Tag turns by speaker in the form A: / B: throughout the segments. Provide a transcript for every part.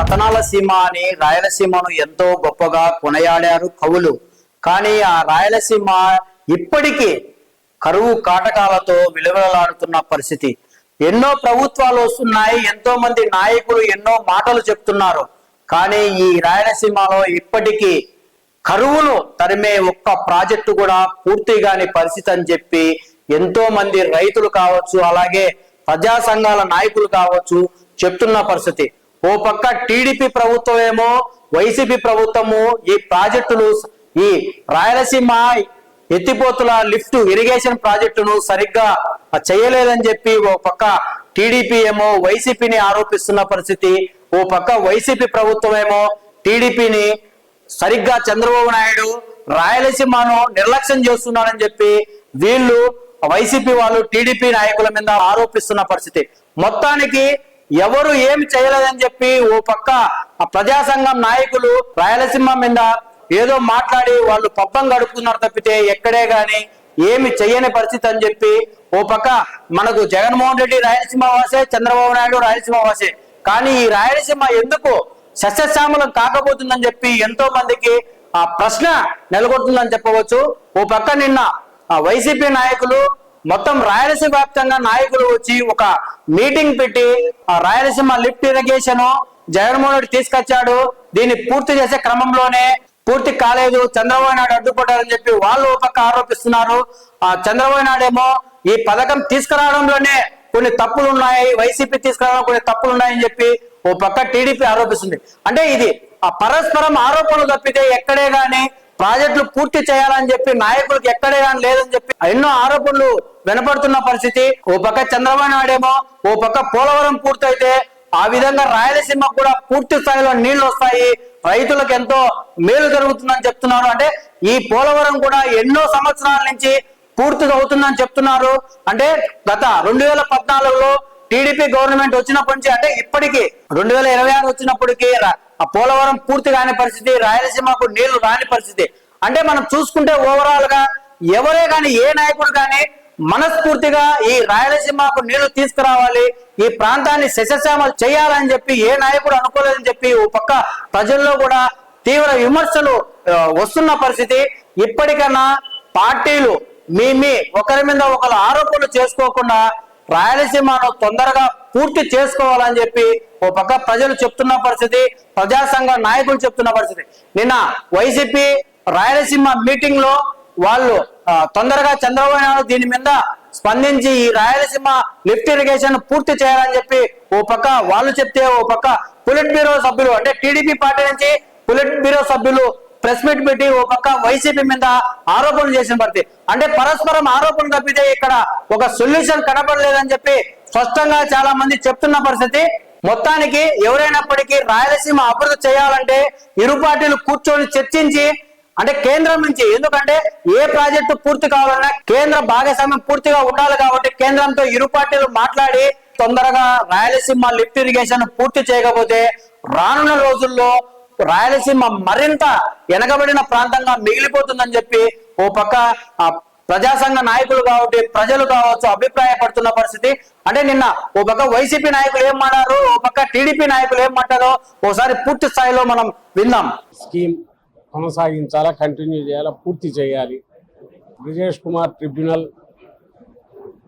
A: రతనాల సీమ అని రాయలసీమను ఎంతో గొప్పగా కొనయాడారు కవులు. కానీ ఆ రాయలసీమ ఇప్పటికీ కరువు కాటకాలతో విలువలాడుతున్న పరిస్థితి. ఎన్నో ప్రభుత్వాలు వస్తున్నాయి, ఎంతో మంది నాయకులు ఎన్నో మాటలు చెప్తున్నారు. కానీ ఈ రాయలసీమలో ఇప్పటికీ కరువును తరిమే ఒక్క ప్రాజెక్టు కూడా పూర్తి కాని పరిస్థితి అని చెప్పి ఎంతో మంది రైతులు కావచ్చు, అలాగే ప్రజా సంఘాల నాయకులు కావచ్చు చెప్తున్న పరిస్థితి. ఓ పక్క టీడీపీ ప్రభుత్వం ఏమో, వైసీపీ ప్రభుత్వము ఈ ప్రాజెక్టులు, ఈ రాయలసీమ ఎత్తిపోతుల లిఫ్ట్ ఇరిగేషన్ ప్రాజెక్టును సరిగ్గా చేయలేదని చెప్పి ఓ పక్క టీడీపీ ఏమో వైసీపీని ఆరోపిస్తున్న పరిస్థితి. ఓ పక్క వైసీపీ ప్రభుత్వం ఏమో టీడీపీని సరిగ్గా చంద్రబాబు నాయుడు రాయలసీమను నిర్లక్ష్యం చేస్తున్నారని చెప్పి వీళ్ళు వైసీపీ వాళ్ళు టీడీపీ నాయకుల మీద ఆరోపిస్తున్న పరిస్థితి. మొత్తానికి ఎవరు ఏమి చేయలేదని చెప్పి ఓ పక్క ప్రజా సంఘం నాయకులు రాయలసీమ మీద ఏదో మాట్లాడి వాళ్ళు పబ్బం గడుపుతున్నారు తప్పితే ఎక్కడే గాని ఏమి చెయ్యని పరిస్థితి అని చెప్పి ఓ పక్క మనకు జగన్మోహన్ రెడ్డి రాయలసీమ వాసే, చంద్రబాబు నాయుడు రాయలసీమ వాసే. కానీ ఈ రాయలసీమ ఎందుకు సస్యశ్యామలం కాకపోతుందని చెప్పి ఎంతో మందికి ఆ ప్రశ్న నెలకొంటుందని చెప్పవచ్చు. ఓ పక్క నిన్న వైసీపీ నాయకులు మొత్తం రాయలసీమ వ్యాప్తంగా నాయకులు వచ్చి ఒక మీటింగ్ పెట్టి ఆ రాయలసీమ లిఫ్ట్ ఇరిగేషన్ జగన్మోహన్ రెడ్డి తీసుకొచ్చాడు, దీన్ని పూర్తి చేసే క్రమంలోనే పూర్తి కాలేదు, చంద్రబాబు నాయుడు అడ్డుపడ్డారని చెప్పి వాళ్ళు ఒక పక్క ఆరోపిస్తున్నారు. ఆ చంద్రబాబు నాయుడు ఏమో ఈ పథకం తీసుకురావడంలోనే కొన్ని తప్పులు ఉన్నాయి, వైసీపీ తీసుకురావడం కొన్ని తప్పులు ఉన్నాయని చెప్పి ఓ పక్క టీడీపీ ఆరోపిస్తుంది. అంటే ఇది ఆ పరస్పరం ఆరోపణలు తప్పితే ఎక్కడే గాని ప్రాజెక్టులు పూర్తి చేయాలని చెప్పి నాయకులకు ఎక్కడే గాని లేదని చెప్పి ఎన్నో ఆరోపణలు వినపడుతున్న పరిస్థితి. ఓ పక్క చంద్రబాబు నాయుడు ఏమో ఓ పక్క పోలవరం పూర్తయితే ఆ విధంగా రాయలసీమ కూడా పూర్తి స్థాయిలో నీళ్లు వస్తాయి, రైతులకు ఎంతో మేలు జరుగుతుందని చెప్తున్నారు. అంటే ఈ పోలవరం కూడా ఎన్నో సంవత్సరాల నుంచి పూర్తిగా అవుతుందని చెప్తున్నారు. అంటే గత 2014లో టీడీపీ గవర్నమెంట్ వచ్చినప్పటి నుంచి అంటే ఇప్పటికీ 2026 వచ్చినప్పటికీ ఆ పోలవరం పూర్తి కాని పరిస్థితి, రాయలసీమకు నీళ్లు రాని పరిస్థితి. అంటే మనం చూసుకుంటే ఓవరాల్ గా ఎవరే గాని ఏ నాయకుడు గాని మనస్ఫూర్తిగా ఈ రాయలసీమకు నీళ్లు తీసుకురావాలి, ఈ ప్రాంతాన్ని సస్యశ్యామలు చేయాలని చెప్పి ఏ నాయకుడు అనుకోలేదని చెప్పి ఓ పక్క ప్రజల్లో కూడా తీవ్ర విమర్శలు వస్తున్న పరిస్థితి. ఇప్పటికన్నా పార్టీలు మీ ఒకరి మీద ఒకరు ఆరోపణలు చేసుకోకుండా రాయలసీమను తొందరగా పూర్తి చేసుకోవాలని చెప్పి ఓ పక్క ప్రజలు చెప్తున్న పరిస్థితి, ప్రజా సంఘ నాయకులు చెప్తున్న పరిస్థితి. నిన్న వైసీపీ రాయలసీమ మీటింగ్ లో వాళ్ళు తొందరగా చంద్రబాబు నాయుడు దీని మీద స్పందించి ఈ రాయలసీమ లిఫ్ట్ ఇరిగేషన్ పూర్తి చేయాలని చెప్పి ఓ పక్క వాళ్ళు చెప్తే, ఓ పక్క పొలిట్ బ్యూరో సభ్యులు అంటే టీడీపీ పార్టీ నుంచి పొలిట్ బ్యూరో సభ్యులు ప్రెస్ మీట్ పెట్టి ఓ పక్క వైసీపీ మీద ఆరోపణలు చేసిన పరిస్థితి. అంటే పరస్పరం ఆరోపణలు తప్పితే ఇక్కడ ఒక సొల్యూషన్ కనపడలేదని చెప్పి స్పష్టంగా చాలా మంది చెప్తున్న పరిస్థితి. మొత్తానికి ఎవరైనప్పటికీ రాయలసీమ అభివృద్ధి చేయాలంటే ఇరు పార్టీలు కూర్చొని చర్చించి అంటే కేంద్రం నుంచి, ఎందుకంటే ఏ ప్రాజెక్టు పూర్తి కావాలన్నా కేంద్ర భాగస్వామ్యం పూర్తిగా ఉండాలి కాబట్టి కేంద్రంతో ఇరు పార్టీలు మాట్లాడి తొందరగా రాయలసీమ లిఫ్ట్ ఇరిగేషన్ పూర్తి చేయకపోతే రానున్న రోజుల్లో రాయలసీమ మరింత వెనకబడిన ప్రాంతంగా మిగిలిపోతుందని చెప్పి ఓ పక్క ప్రజా సంఘ నాయకులు కాబట్టి ప్రజలు కావచ్చు అభిప్రాయపడుతున్న పరిస్థితి. అంటే నిన్న ఓ పక్క వైసీపీ నాయకులు ఏం మాట్లాడారు, ఓ పక్క టీడీపీ నాయకులు ఏం మాట్లాడారో ఒకసారి పూర్తి స్థాయిలో మనం విందాం.
B: స్కీమ్ కొనసాగించాలా, కంటిన్యూ చేయాలా, పూర్తి చేయాలి. బ్రిజేష్ కుమార్ ట్రిబ్యునల్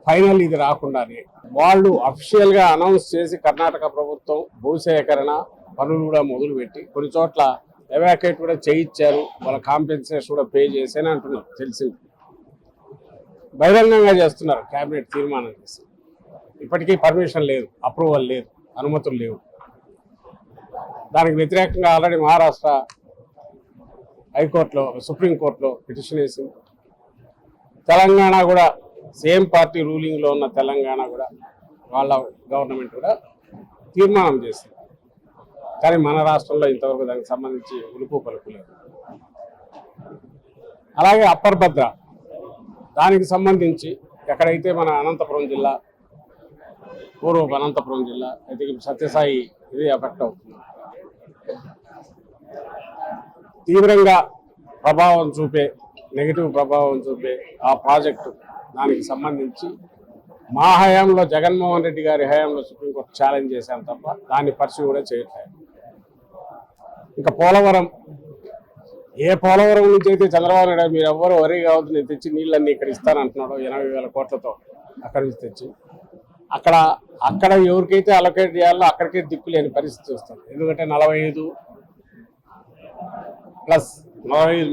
B: ఫైనల్ ఇది రాకుండానే వాళ్ళు అఫీషియల్ గా అనౌన్స్ చేసి కర్ణాటక ప్రభుత్వం భూసేకరణ పనులు కూడా మొదలుపెట్టి కొన్ని చోట్ల ఎవాక్యుయేట్ కూడా చేయించారు, వాళ్ళ కాంపెన్సేషన్ కూడా పే చేసేని అంటున్నారు. తెలిసింది బహిరంగంగా చేస్తున్నారు, కేబినెట్ తీర్మానం చేసి. ఇప్పటికీ పర్మిషన్ లేదు, అప్రూవల్ లేదు, అనుమతులు లేవు. దానికి వ్యతిరేకంగా ఆల్రెడీ మహారాష్ట్ర హైకోర్టులో, సుప్రీంకోర్టులో పిటిషన్ వేసింది. తెలంగాణ కూడా సేమ్ పార్టీ రూలింగ్లో ఉన్న తెలంగాణ కూడా వాళ్ళ గవర్నమెంట్ కూడా తీర్మానం చేసింది. కానీ మన రాష్ట్రంలో ఇంతవరకు దానికి సంబంధించి ఉలుపు పలుకు లేదు. అలాగే అప్పర్ భద్ర దానికి సంబంధించి ఎక్కడైతే మన అనంతపురం జిల్లా, పూర్వపు అనంతపురం జిల్లా అయితే సత్యసాయి ఇది ఎఫెక్ట్ అవుతుంది. తీవ్రంగా ప్రభావం చూపే, నెగిటివ్ ప్రభావం చూపే ఆ ప్రాజెక్టు దానికి సంబంధించి మా హయాంలో, జగన్మోహన్ రెడ్డి గారి హయాంలో సుప్రీంకోర్టు ఛాలెంజ్ చేశాను తప్ప దాన్ని పర్సూ కూడా చేయట్లేదు. ఇంకా పోలవరం, ఏ పోలవరం నుంచి అయితే చంద్రబాబు నాయుడు మీరు ఎవ్వరు వరి కావద్దు నేను తెచ్చి నీళ్ళన్నీ ఇక్కడ ఇస్తానంటున్నాడు 80,000 కోట్లతో అక్కడి నుంచి తెచ్చి అక్కడ ఎవరికైతే అలొకేట్ చేయాలో అక్కడికే దిక్కు లేని పరిస్థితి వస్తుంది. ఎందుకంటే 45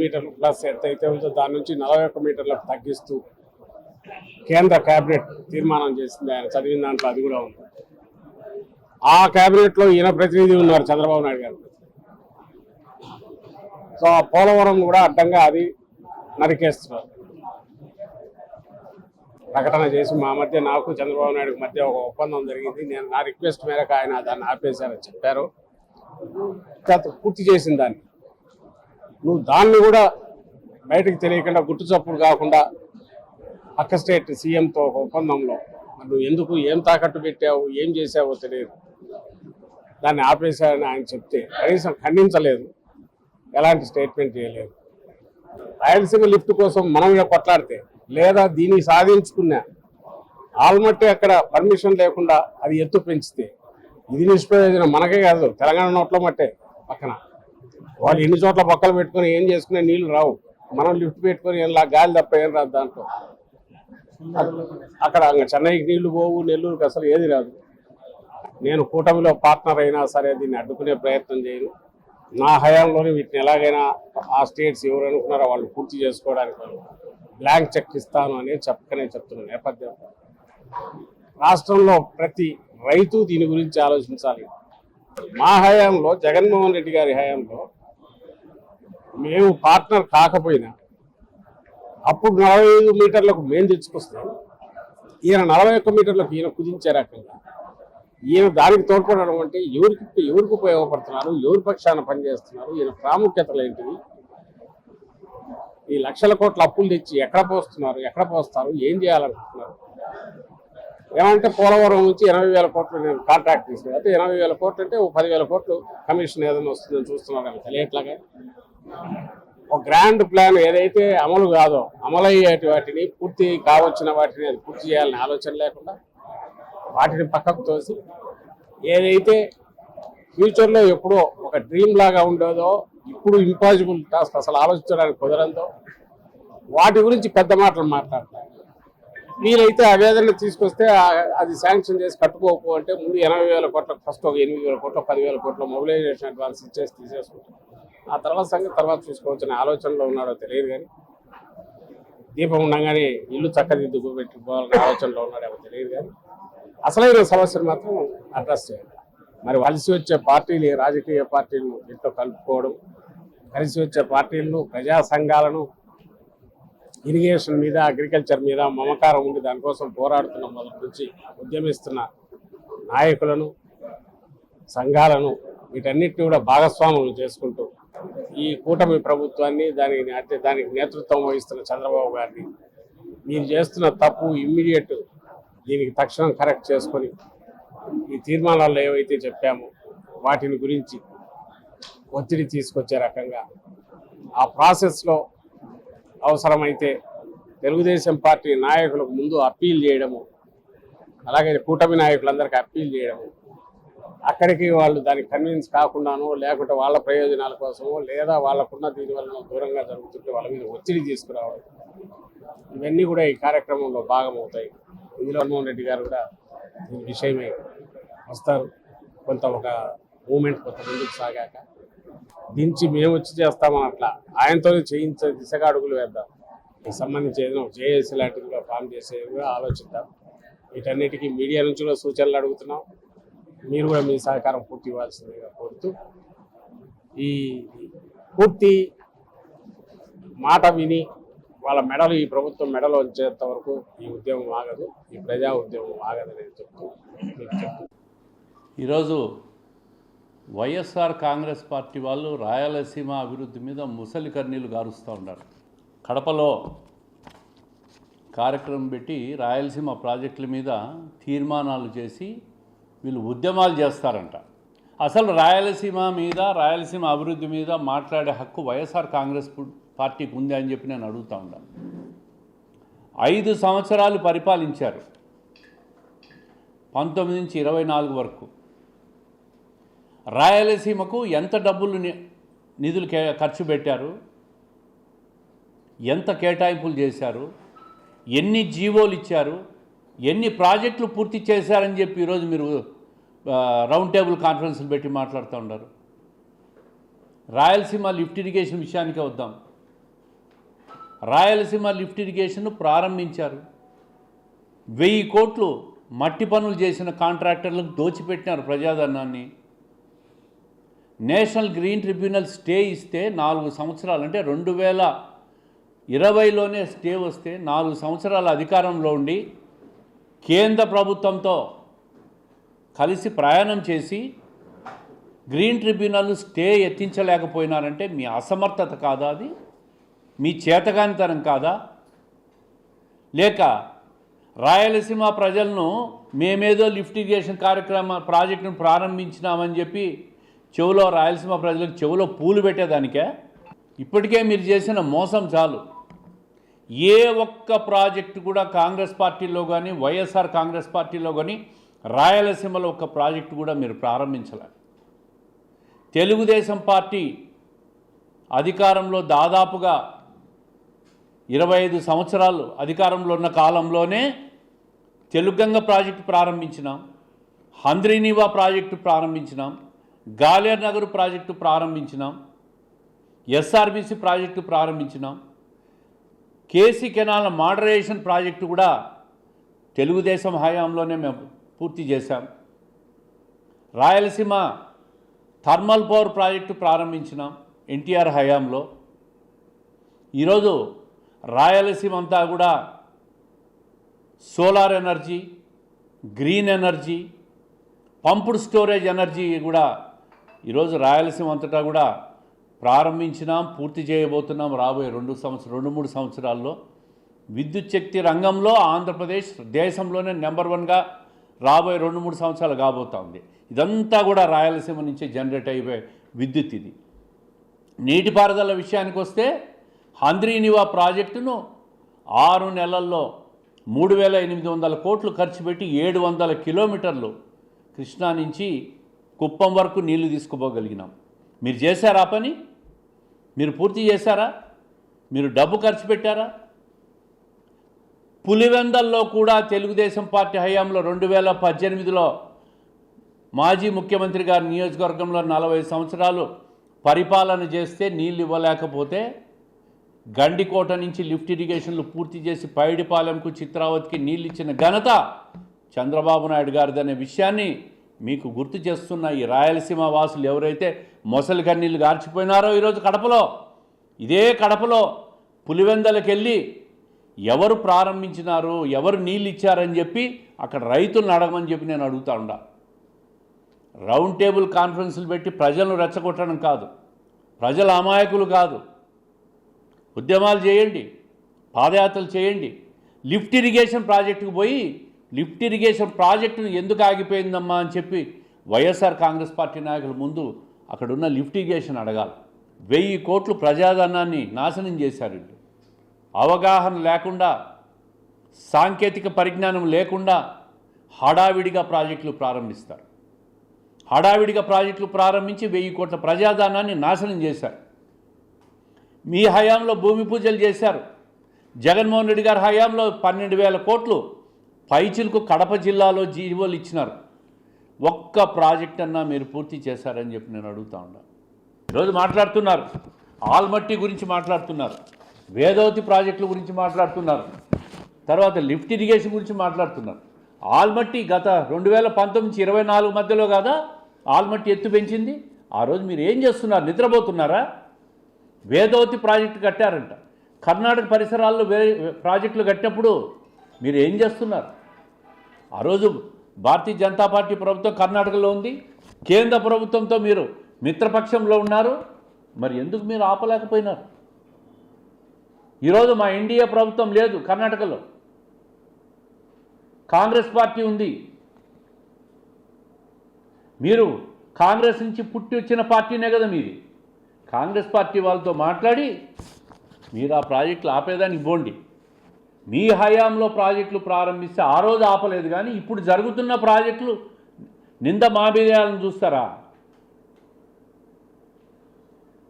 B: మీటర్లు ప్లస్ ఎంత అయితే ఉందో దాని నుంచి 41 మీటర్లకు తగ్గిస్తూ కేంద్ర కేబినెట్ తీర్మానం చేసింది. ఆయన చదివిన దాంట్లో అది కూడా ఉంది. ఆ కేబినెట్ లో ఈయన ప్రతినిధి ఉన్నారు, చంద్రబాబు నాయుడు గారు. సో ఆ పోలవరం కూడా అడ్డంగా అది నరికేస్తున్నారు. ప్రకటన చేసి మా మధ్య నాకు చంద్రబాబు నాయుడు మధ్య ఒక ఒప్పందం జరిగింది. నేను నా రిక్వెస్ట్ మేరకు ఆయన దాన్ని ఆపేశారని చెప్పారు. పూర్తి చేసిన దాన్ని నువ్వు దాన్ని కూడా బయటకు తెలియకుండా గుట్టు చప్పుడు కాకుండా పక్క స్టేట్ సీఎంతో ఒక ఒప్పందంలో నువ్వు ఎందుకు ఏం తాకట్టు పెట్టావు ఏం చేసావో తెలియదు, దాన్ని ఆపేశారని ఆయన చెప్తే కనీసం ఖండించలేదు, ఎలాంటి స్టేట్మెంట్ చేయలేదు. రాయలసీమ లిఫ్ట్ కోసం మనం ఇలా కొట్లాడితే లేదా దీన్ని సాధించుకున్నా ఆల్మట్టి అక్కడ పర్మిషన్ లేకుండా అది ఎత్తు పెంచితే ఇది నిష్ప్రయోజనం మనకే కాదు, తెలంగాణ నోట్లో మట్టే పక్కన వాళ్ళు ఎన్ని చోట్ల పక్కలు పెట్టుకుని ఏం చేసుకునే నీళ్లు రావు. మనం లిఫ్ట్ పెట్టుకుని గాలి తప్ప ఏం రాదు దాంట్లో. అక్కడ చెన్నైకి నీళ్లు పోవు, నెల్లూరుకి అసలు ఏది రాదు. నేను కూటమిలో పార్ట్నర్ అయినా సరే దీన్ని అడ్డుకునే ప్రయత్నం చేయను. నా హయాంలోనే వీటిని ఎలాగైనా ఆ స్టేట్స్ ఎవరు అనుకున్నారో వాళ్ళు పూర్తి చేసుకోవడానికి బ్లాంక్ చెక్ ఇస్తాను అని చెప్తున్న నేపథ్యం రాష్ట్రంలో ప్రతి రైతు దీని గురించి ఆలోచించాలి. మా హయాంలో జగన్మోహన్ రెడ్డి గారి హయాంలో మేము పార్ట్నర్ కాకపోయినా అప్పుడు 45 మీటర్లకు మేము తెచ్చుకొస్తాం, ఈయన 41 మీటర్లకు ఈయన కుదించే రకంగా ఈయన దానికి తోడ్పడడం అంటే ఎవరికి ఉపయోగపడుతున్నారు, ఎవరి పక్షాన పనిచేస్తున్నారు, ఈయన ప్రాముఖ్యతలు ఏంటివి, ఈ లక్షల కోట్ల అప్పులు తెచ్చి ఎక్కడ పోస్తున్నారు, ఎక్కడ పోస్తారు, ఏం చేయాలనుకుంటున్నారు. ఏమంటే పోలవరం నుంచి 80,000 కోట్లు నేను కాంట్రాక్ట్ తీసుకున్నాను, అయితే 80,000 కోట్లు అంటే 10,000 కోట్లు కమిషన్ ఏదైనా వస్తుందని చూస్తున్నారు కానీ తెలియట్లాగా ఒక గ్రాండ్ ప్లాన్ ఏదైతే అమలు కాదో అమలయ్యేటి వాటిని పూర్తి కావచ్చిన వాటిని అది పూర్తి చేయాలని ఆలోచన లేకుండా వాటిని పక్కకు తోసి ఏదైతే ఫ్యూచర్లో ఎప్పుడో ఒక డ్రీమ్ లాగా ఉండేదో ఇప్పుడు ఇంపాసిబుల్ టాస్క్ అసలు ఆలోచించడానికి కుదరందో వాటి గురించి పెద్ద మాటలు మాట్లాడతారు. వీలైతే ఆవేదన తీసుకొస్తే అది శాంక్షన్ చేసి కట్టుకోకపో అంటే ముందు 80,000 కోట్లకు ఫస్ట్ ఒక 8,000 కోట్లు 10,000 కోట్ల మొబిలైజేషన్ అడ్వాన్స్ తీసేసుకుంటాం. ఆ తర్వాత సంగతి తర్వాత చూసుకోవచ్చు అనే ఆలోచనలో ఉన్నాడో తెలియదు కానీ దీపం ఉండగానే ఇల్లు చక్కదిద్దుకు పెట్టుకోవాలనే ఆలోచనలో ఉన్నాడేమో తెలియదు కానీ అసలైన సమస్యను మాత్రం అడ్రస్ చేయాలి. మరి కలిసి వచ్చే పార్టీలు రాజకీయ పార్టీలను ఇంట్లో కలుపుకోవడం, కలిసి వచ్చే పార్టీలను ప్రజా సంఘాలను ఇరిగేషన్ మీద అగ్రికల్చర్ మీద మమకారం ఉండి దానికోసం పోరాడుతున్న మొదటి నుంచి ఉద్యమిస్తున్న నాయకులను సంఘాలను వీటన్నిటిని కూడా భాగస్వాములు చేసుకుంటూ ఈ కూటమి ప్రభుత్వాన్ని దానికి నేతృత్వం వహిస్తున్న చంద్రబాబు గారిని మీరు చేస్తున్న తప్పు ఇమ్మీడియట్ దీనికి తక్షణం కరెక్ట్ చేసుకొని ఈ తీర్మానాల్లో ఏవైతే చెప్పామో వాటిని గురించి ఒత్తిడి తీసుకొచ్చే రకంగా ఆ ప్రాసెస్లో అవసరమైతే తెలుగుదేశం పార్టీ నాయకులకు ముందు అప్పీల్ చేయడము, అలాగే కూటమి నాయకులందరికీ అప్పీల్ చేయడము, అక్కడికి వాళ్ళు దానికి కన్విన్స్ కాకుండానో లేకుంటే వాళ్ళ ప్రయోజనాల కోసమో లేదా వాళ్ళకున్న దీనివల్ల దూరంగా జరుగుతుంటే వాళ్ళ మీద ఒత్తిడి తీసుకురావడం, ఇవన్నీ కూడా ఈ కార్యక్రమంలో భాగమవుతాయి. ఇందులో జగన్మోహన్ రెడ్డి గారు కూడా దీని విషయమై వస్తారు. కొంత ఒక మూమెంట్ కొంత ముందుకు సాగాక దించి మేము వచ్చి చేస్తామని అట్లా ఆయనతోనే చేయించే దిశగా అడుగులు వేద్దాం. దీనికి సంబంధించి ఏదైనా జేఏసీ లాంటివిగా ఫామ్ చేసేవిగా ఆలోచిద్దాం. వీటన్నిటికీ మీడియా నుంచి కూడా సూచనలు అడుగుతున్నాం. మీరు కూడా మీ సహకారం పూర్తి ఇవ్వాల్సిందిగా కోరుతూ ఈ పూర్తి మాట విని వాళ్ళ మెడలు ఈ ప్రభుత్వం మెడలో వచ్చేంత వరకు ఈ ఉద్యమం ఆగదు, ఈ ప్రజా ఉద్యమం ఆగదని చెప్తూ
C: ఈరోజు వైఎస్ఆర్ కాంగ్రెస్ పార్టీ వాళ్ళు రాయలసీమ అభివృద్ధి మీద ముసలి కన్నీళ్లు గారుస్తూ ఉన్నారు. కడపలో కార్యక్రమం పెట్టి రాయలసీమ ప్రాజెక్టుల మీద తీర్మానాలు చేసి వీళ్ళు ఉద్యమాలు చేస్తారంట. అసలు రాయలసీమ మీద రాయలసీమ అభివృద్ధి మీద మాట్లాడే హక్కు వైఎస్ఆర్ కాంగ్రెస్ పార్టీకి ఉంది అని చెప్పి నేను అడుగుతూ ఉన్నాను. 5 సంవత్సరాలు పరిపాలించారు, 19 నుంచి 24 వరకు. రాయలసీమకు ఎంత డబ్బులు నిధులు ఖర్చు పెట్టారు, ఎంత కేటాయింపులు చేశారు, ఎన్ని జీవోలు ఇచ్చారు, ఎన్ని ప్రాజెక్టులు పూర్తి చేశారని చెప్పి ఈరోజు మీరు రౌండ్ టేబుల్ కాన్ఫరెన్స్లు పెట్టి మాట్లాడుతూ ఉన్నారు. రాయలసీమ లిఫ్ట్ ఇరిగేషన్ విషయానికే వద్దాం. రాయలసీమ లిఫ్ట్ ఇరిగేషన్ ప్రారంభించారు. 1000 కోట్లు మట్టి పనులు చేసిన కాంట్రాక్టర్లకు దోచిపెట్టినారు ప్రజాధనాన్ని. నేషనల్ గ్రీన్ ట్రిబ్యునల్ స్టే ఇస్తే 4 సంవత్సరాలు, అంటే 2020లోనే స్టే వస్తే 4 సంవత్సరాల అధికారంలో ఉండి కేంద్ర ప్రభుత్వంతో కలిసి ప్రయాణం చేసి గ్రీన్ ట్రిబ్యునల్ స్టే ఎత్తించలేకపోయినారంటే మీ అసమర్థత కాదా? అది మీ చేతగానితనం కాదా? లేక రాయలసీమ ప్రజలను మేమేదో లిఫ్ట్ ఇరిగేషన్ ప్రాజెక్టును ప్రారంభించినామని చెప్పి చెవులో రాయలసీమ ప్రజలకు చెవులో పూలు పెట్టేదానికే? ఇప్పటికే మీరు చేసిన మోసం చాలు. ఏ ఒక్క ప్రాజెక్టు కూడా కాంగ్రెస్ పార్టీలో కానీ వైఎస్ఆర్ కాంగ్రెస్ పార్టీలో కానీ రాయలసీమలో ఒక్క ప్రాజెక్టు కూడా మీరు ప్రారంభించలే. తెలుగుదేశం పార్టీ అధికారంలో దాదాపుగా 25 సంవత్సరాలు అధికారంలో ఉన్న కాలంలోనే తెలుగంగ ప్రాజెక్టు ప్రారంభించినాం, హంద్రీనీవా ప్రాజెక్టు ప్రారంభించినాం, గాలేర్ నగర్ ప్రాజెక్టు ప్రారంభించినాం, ఎస్ఆర్బీసీ ప్రాజెక్టు ప్రారంభించినాం, కేసీ కెనాల్ మోడరేషన్ ప్రాజెక్టు కూడా తెలుగుదేశం హయాంలోనే మేము పూర్తి చేశాం. రాయలసీమ థర్మల్ పవర్ ప్రాజెక్టు ప్రారంభించినాం ఎన్టీఆర్ హయాంలో. ఈరోజు రాయలసీమ అంతా కూడా solar energy, green energy, pumped storage energy కూడా ఈరోజు రాయలసీమ అంతటా కూడా ప్రారంభించినాం, పూర్తి చేయబోతున్నాం. రాబోయే 2-3 సంవత్సరాల్లో విద్యుత్ శక్తి రంగంలో ఆంధ్రప్రదేశ్ దేశంలోనే నెంబర్ 1గా రాబోయే 2-3 సంవత్సరాలు కాబోతా ఉంది. ఇదంతా కూడా రాయలసీమ నుంచి జనరేట్ అయ్యే విద్యుత్. ఇది నీటిపారుదల విషయానికి వస్తే హంద్రీనీవా ప్రాజెక్టును 6 నెలల్లో 3800 కోట్లు ఖర్చు పెట్టి 700 కిలోమీటర్లు కృష్ణా నుంచి కుప్పం వరకు నీళ్లు తీసుకుపోగలిగినాం. మీరు చేశారా పని? మీరు పూర్తి చేశారా? మీరు డబ్బు ఖర్చు పెట్టారా? పులివెందల్లో కూడా తెలుగుదేశం పార్టీ హయాంలో 2018లో మాజీ ముఖ్యమంత్రి గారి నియోజకవర్గంలో 40 సంవత్సరాలు పరిపాలన చేస్తే నీళ్ళు ఇవ్వలేకపోతే గండికోట నుంచి లిఫ్ట్ ఇరిగేషన్లు పూర్తి చేసి పైడిపాలెంకు, చిత్రావతికి నీళ్ళు ఇచ్చిన ఘనత చంద్రబాబు నాయుడు గారిదనే విషయాన్ని మీకు గుర్తు చేస్తున్న ఈ రాయలసీమ వాసులు ఎవరైతే మొసలి కన్నీళ్ళు గార్చిపోయినారో ఈరోజు కడపలో, ఇదే కడపలో పులివెందలకు వెళ్ళి ఎవరు ప్రారంభించినారు, ఎవరు నీళ్ళు ఇచ్చారని చెప్పి అక్కడ రైతులను అడగమని చెప్పి నేను అడుగుతా ఉండా. రౌండ్ టేబుల్ కాన్ఫరెన్సులు పెట్టి ప్రజలను రెచ్చగొట్టడం కాదు, ప్రజల అమాయకులు కాదు. ఉద్యమాలు చేయండి, పాదయాత్రలు చేయండి. లిఫ్ట్ ఇరిగేషన్ ప్రాజెక్టుకు పోయి లిఫ్ట్ ఇరిగేషన్ ప్రాజెక్టును ఎందుకు ఆగిపోయిందమ్మా అని చెప్పి వైఎస్ఆర్ కాంగ్రెస్ పార్టీ నాయకుల ముందు అక్కడున్న లిఫ్ట్ ఇరిగేషన్ అడగాలి. 1000 కోట్లు ప్రజాధనాన్ని నాశనం చేశారు. అవగాహన లేకుండా, సాంకేతిక పరిజ్ఞానం లేకుండా హడావిడిగా ప్రాజెక్టులు ప్రారంభిస్తారు. హడావిడిగా ప్రాజెక్టులు ప్రారంభించి 1000 కోట్ల ప్రజాధనాన్ని నాశనం చేశారు. మీ హయాంలో భూమి పూజలు చేశారు. జగన్మోహన్ రెడ్డి గారి హయాంలో 12,000 కోట్లు పైచిలకు కడప జిల్లాలో జీవోలు ఇచ్చినారు. ఒక్క ప్రాజెక్ట్ అన్నా మీరు పూర్తి చేశారని చెప్పి నేను అడుగుతా ఉన్నా. ఈరోజు మాట్లాడుతున్నారు, ఆల్మట్టి గురించి మాట్లాడుతున్నారు, వేదవతి ప్రాజెక్టుల గురించి మాట్లాడుతున్నారు, తర్వాత లిఫ్ట్ ఇరిగేషన్ గురించి మాట్లాడుతున్నారు. ఆల్మట్టి గత 2019-24 మధ్యలో కదా ఆల్మట్టి ఎత్తు పెంచింది. ఆ రోజు మీరు ఏం చేస్తున్నారు? నిద్రపోతున్నారా? వేదవతి ప్రాజెక్టు కట్టారంట. కర్ణాటక పరిసరాల్లో ప్రాజెక్టులు కట్టినప్పుడు మీరు ఏం చేస్తున్నారు? ఆ రోజు భారతీయ జనతా పార్టీ ప్రభుత్వం కర్ణాటకలో ఉంది, కేంద్ర ప్రభుత్వంతో మీరు మిత్రపక్షంలో ఉన్నారు. మరి ఎందుకు మీరు ఆపలేకపోయినారు? ఈరోజు మా ఎన్డీఏ ప్రభుత్వం లేదు, కర్ణాటకలో కాంగ్రెస్ పార్టీ ఉంది. మీరు కాంగ్రెస్ నుంచి పుట్టి వచ్చిన పార్టీనే కదా మీది. కాంగ్రెస్ పార్టీ వాళ్ళతో మాట్లాడి మీరు ఆ ప్రాజెక్టులు ఆపేదానికి పోండి. మీ హయాంలో ప్రాజెక్టులు ప్రారంభిస్తే ఆ రోజు ఆపలేదు, కానీ ఇప్పుడు జరుగుతున్న ప్రాజెక్టులు నింద మాబేయాలను చూస్తారా?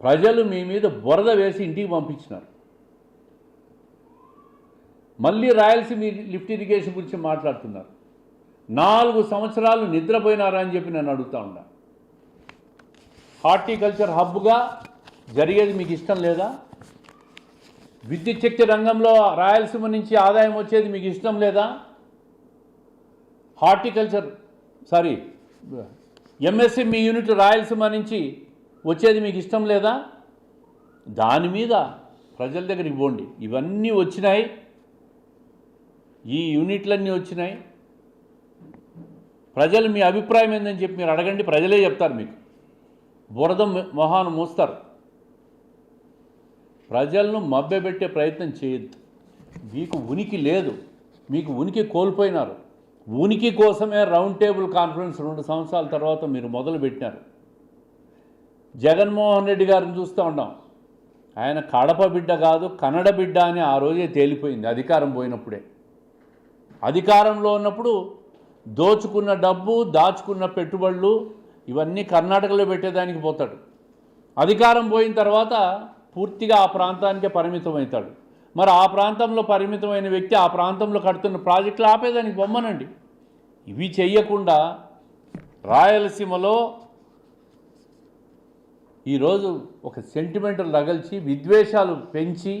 C: ప్రజలు మీ మీద బురద వేసి ఇంటికి పంపించినారు. మళ్ళీ రాయలసీమ లిఫ్ట్ ఇరిగేషన్ గురించి మాట్లాడుతున్నారు. 4 సంవత్సరాలు నిద్రపోయినారా అని చెప్పి నేను అడుగుతా ఉన్నా. హార్టికల్చర్ హబ్గా జరిగేది మీకు ఇష్టం లేదా? విద్యుత్ శక్తి రంగంలో రాయలసీమ నుంచి ఆదాయం వచ్చేది మీకు ఇష్టం లేదా? ఎంఎస్ఎంఈ యూనిట్ రాయలసీమ నుంచి వచ్చేది మీకు ఇష్టం లేదా? దాని మీద ప్రజల దగ్గరికి పోండి. ఇవన్నీ వచ్చినాయి, ఈ యూనిట్లన్నీ వచ్చినాయి. ప్రజలు మీ అభిప్రాయం ఏందని చెప్పి మీరు అడగండి, ప్రజలే చెప్తారు. మీకు బురద మొహాను మోస్తారు. ప్రజలను మభ్యపెట్టే ప్రయత్నం చేయొద్దు. మీకు ఉనికి లేదు, మీకు ఉనికి కోల్పోయినారు. ఉనికి కోసమే రౌండ్ టేబుల్ కాన్ఫరెన్స్ 2 సంవత్సరాల తర్వాత మీరు మొదలుపెట్టినారు. జగన్మోహన్ రెడ్డి గారిని చూస్తూ ఉన్నాం. ఆయన కడప బిడ్డ కాదు, కన్నడ బిడ్డ అని ఆ రోజే తేలిపోయింది అధికారం పోయినప్పుడే. అధికారంలో ఉన్నప్పుడు దోచుకున్న డబ్బు, దాచుకున్న పెట్టుబడులు ఇవన్నీ కర్ణాటకలో పెట్టేదానికి పోతాడు. అధికారం పోయిన తర్వాత పూర్తిగా ఆ ప్రాంతానికే పరిమితం అవుతాడు. మరి ఆ ప్రాంతంలో పరిమితమైన వ్యక్తి ఆ ప్రాంతంలో కడుతున్న ప్రాజెక్టులు ఆపేదానికి బొమ్మనండి. ఇవి చెయ్యకుండా రాయలసీమలో ఈరోజు ఒక సెంటిమెంటల్ రగల్చి విద్వేషాలు పెంచి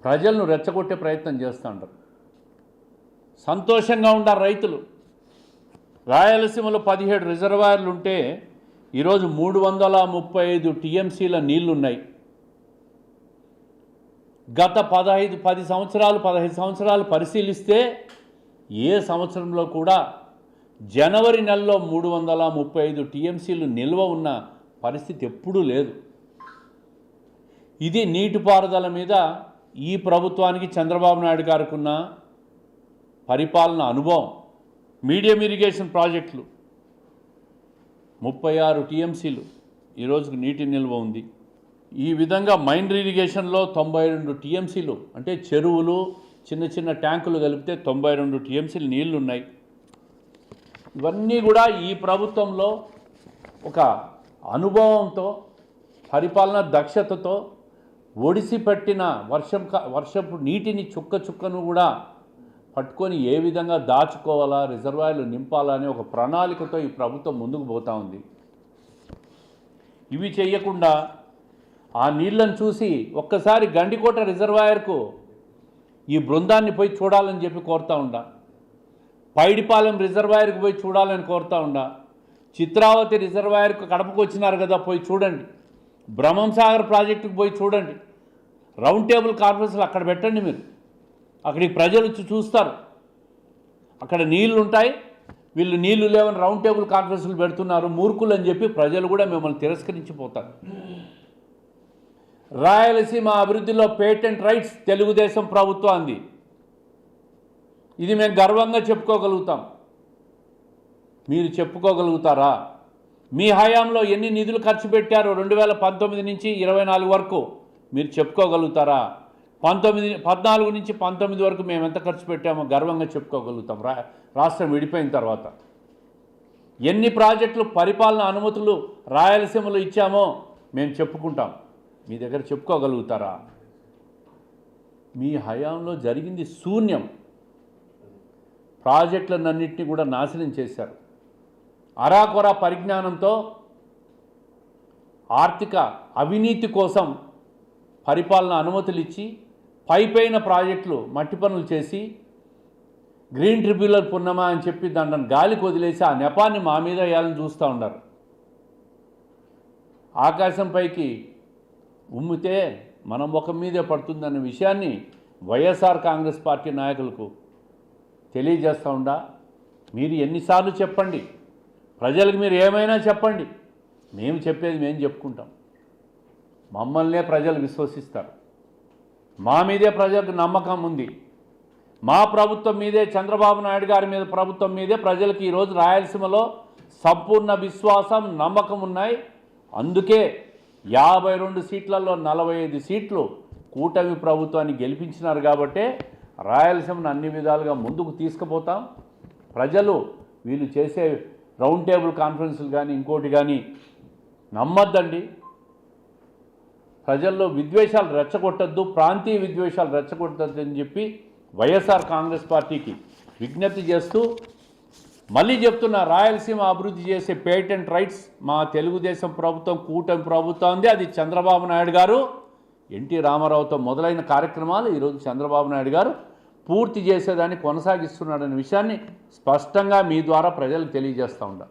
C: ప్రజలను రెచ్చగొట్టే ప్రయత్నం చేస్తూ ఉంటారు. సంతోషంగా ఉండారు రైతులు. రాయలసీమలో 17 రిజర్వాయర్లు ఉంటే ఈరోజు 335 టీఎంసీల నీళ్లున్నాయి. గత 15 సంవత్సరాలు పరిశీలిస్తే ఏ సంవత్సరంలో కూడా జనవరి నెలలో 335 టీఎంసీలు నిల్వ ఉన్న పరిస్థితి ఎప్పుడూ లేదు. ఇది నీటిపారుదల మీద ఈ ప్రభుత్వానికి చంద్రబాబు నాయుడు గారికి ఉన్న పరిపాలన అనుభవం. మీడియం ఇరిగేషన్ ప్రాజెక్టులు 36 టీఎంసీలు ఈరోజుకు నీటి నిల్వ ఉంది. ఈ విధంగా మైనర్ ఇరిగేషన్లో 92 టీఎంసీలు, అంటే చెరువులు చిన్న చిన్న ట్యాంకులు కలిపితే 92 టీఎంసీలు నీళ్లు ఉన్నాయి. ఇవన్నీ కూడా ఈ ప్రభుత్వంలో ఒక అనుభవంతో, పరిపాలన దక్షతతో ఒడిసి పట్టిన వర్షపు నీటిని చుక్కను కూడా పట్టుకొని ఏ విధంగా దాచుకోవాలా, రిజర్వాయర్లు నింపాలా అనే ఒక ప్రణాళికతో ఈ ప్రభుత్వం ముందుకు పోతూ ఉంది. ఇవి చేయకుండా ఆ నీళ్లను చూసి ఒక్కసారి గండికోట రిజర్వాయర్కు ఈ బృందాన్ని పోయి చూడాలని చెప్పి కోరుతూ ఉండా. పైడిపాలెం రిజర్వాయర్కి పోయి చూడాలని కోరుతూ ఉండా. చిత్రావతి రిజర్వాయర్కు కడపకు వచ్చినారు కదా, పోయి చూడండి. బ్రహ్మంసాగర్ ప్రాజెక్టుకు పోయి చూడండి. రౌండ్ టేబుల్ కాన్ఫరెన్స్లు అక్కడ పెట్టండి. మీరు అక్కడికి ప్రజలు వచ్చి చూస్తారు. అక్కడ నీళ్లు ఉంటాయి, వీళ్ళు నీళ్లు లేవని రౌండ్ టేబుల్ కాన్ఫరెన్స్లు పెడుతున్నారు, మూర్ఖులు అని చెప్పి ప్రజలు కూడా మిమ్మల్ని తిరస్కరించిపోతారు. రాయలసీమ అభివృద్ధిలో పేటెంట్ రైట్స్ తెలుగుదేశం ప్రభుత్వాన్ని. ఇది మేము గర్వంగా చెప్పుకోగలుగుతాం. మీరు చెప్పుకోగలుగుతారా? మీ హయాంలో ఎన్ని నిధులు ఖర్చు పెట్టారో 2019 నుంచి 24 వరకు మీరు చెప్పుకోగలుగుతారా? 14 నుంచి 19 వరకు మేము ఎంత ఖర్చు పెట్టామో గర్వంగా చెప్పుకోగలుగుతాం. రాష్ట్రం విడిపోయిన తర్వాత ఎన్ని ప్రాజెక్టులు పరిపాలన అనుమతులు రాయలసీమలో ఇచ్చామో మేము చెప్పుకుంటాం. మీ దగ్గర చెప్పుకోగలుగుతారా? మీ హయాంలో జరిగింది శూన్యం. ప్రాజెక్టులన్నింటినీ కూడా నాశనం చేశారు. అరాకొర పరిజ్ఞానంతో ఆర్థిక అవినీతి కోసం పరిపాలన అనుమతులు ఇచ్చి పైపైన ప్రాజెక్టులు మట్టి పనులు చేసి గ్రీన్ ట్రిబ్యునల్ పున్నమా అని చెప్పి దాన్ని గాలికి వదిలేసి ఆ నెపాన్ని మా మీద వేయాలని చూస్తూ ఉన్నారు. ఆకాశం పైకి ఉమ్మితే మన ముఖం మీదే పడుతుందన్న విషయాన్ని వైఎస్ఆర్ కాంగ్రెస్ పార్టీ నాయకులకు తెలియజేస్తూ ఉండా. మీరు ఎన్నిసార్లు చెప్పండి, ప్రజలకు మీరు ఏమైనా చెప్పండి, మేము చెప్పేది మేము చెప్పుకుంటాం. మమ్మల్నే ప్రజలు విశ్వసిస్తారు. మా మీదే ప్రజలకు నమ్మకం ఉంది. మా ప్రభుత్వం మీదే, చంద్రబాబు నాయుడు గారి మీద ప్రభుత్వం మీదే ప్రజలకు ఈరోజు రాయలసీమలో సంపూర్ణ విశ్వాసం, నమ్మకం ఉన్నాయి. అందుకే 52 సీట్లలో 45 సీట్లు కూటమి ప్రభుత్వాన్ని గెలిపించినారు. కాబట్టే రాయలసీమను అన్ని విధాలుగా ముందుకు తీసుకుపోతాం. ప్రజలు వీళ్ళు చేసే రౌండ్ టేబుల్ కాన్ఫరెన్సులు కానీ ఇంకోటి కానీ నమ్మద్దండి. ప్రజల్లో విద్వేషాలు రెచ్చగొట్టద్దు, ప్రాంతీయ విద్వేషాలు రెచ్చగొట్టద్దు అని చెప్పి వైఎస్ఆర్ కాంగ్రెస్ పార్టీకి విజ్ఞప్తి చేస్తూ మళ్ళీ చెప్తున్నా, రాయలసీమ అభివృద్ధి చేసే పేటెంట్ రైట్స్ మా తెలుగుదేశం ప్రభుత్వం, కూటమి ప్రభుత్వం ఉంది. అది చంద్రబాబు నాయుడు గారు, ఎన్టీ రామారావుతో మొదలైన కార్యక్రమాలు ఈరోజు చంద్రబాబు నాయుడు గారు పూర్తి చేసేదాన్ని కొనసాగిస్తున్నాడనే విషయాన్ని స్పష్టంగా మీ ద్వారా ప్రజలకు తెలియజేస్తూ ఉంటాం.